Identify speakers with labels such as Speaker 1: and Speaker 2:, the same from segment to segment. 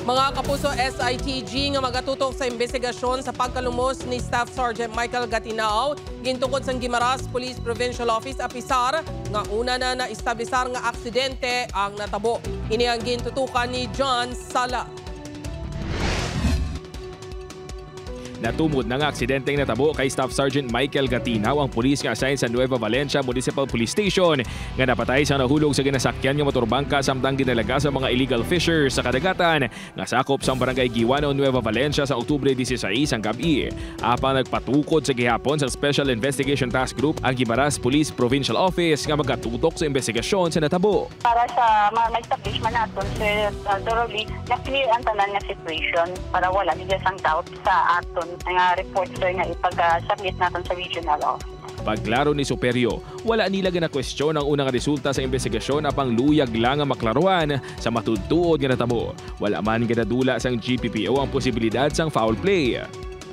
Speaker 1: Mga kapuso, SITG nga magatutok sa investigasyon sa pagkalumos ni Staff Sergeant Michael Gatinao gintukod sa Guimaras Police Provincial Office apisar nga una na naistablisar nga aksidente ang natabo. Ini ang gintutukan ni John Sala.
Speaker 2: Natumod na nga aksidenteng natabo kay Staff Sergeant Michael Gatinao, ang pulis nga assigned sa Nueva Valencia Municipal Police Station nga napatay sa nahulog sa ginasakyan nga motorbangka samtang ginalaga sa mga illegal fishers sa kadagatan nga sakop sa barangay Giwano, Nueva Valencia sa Oktubre 16 ang gabi. Apang nagpatukod sa gihapon sa Special Investigation Task Group ang Guimaras Police Provincial Office nga magatutok sa investigasyon sa natabo.
Speaker 3: Para sa mga establishment natin, Sir thoroughly na-clear ang tanan nga situation para wala nila sang doubt sa aton nga report, sir, nga ipag-submit natin sa regional office.
Speaker 2: Pagklaro ni Superio, wala nila gina-question ang unang resulta sa investigasyon apang luyag lang ang maklaruan sa matudtuod nga natabo. Wala man ginadula sang GPPO ang posibilidad sang foul play.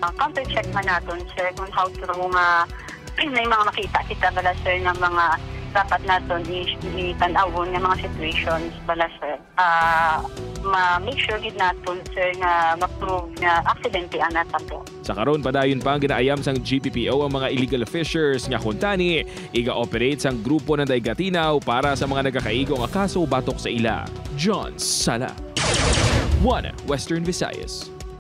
Speaker 3: Counter-check man natin, sir, kung how through nga may mga makita kita bala, sir, ng mga dapat natin itanawon ng mga situations bala, sir. Ma-make sure gid natin, sir, nga ma-prove nga aksidente ang natabo.
Speaker 2: Sa karon padayon pa ang ginaayam sang GPPO ang mga illegal fishers nga kuntani iga-operate sang grupo ng Gatinao para sa mga nagakaigo nga kaso batok sa ila. John Sala, 1 Western Visayas.